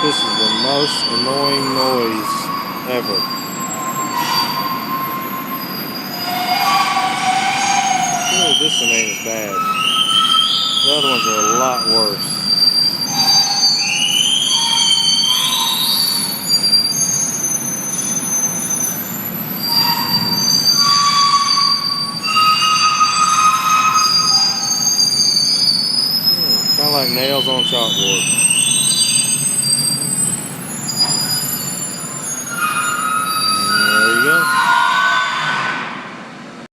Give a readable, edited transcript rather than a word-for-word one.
This is the most annoying noise ever. Ooh, this one ain't as bad. The other ones are a lot worse. Kind of like nails on chalkboard.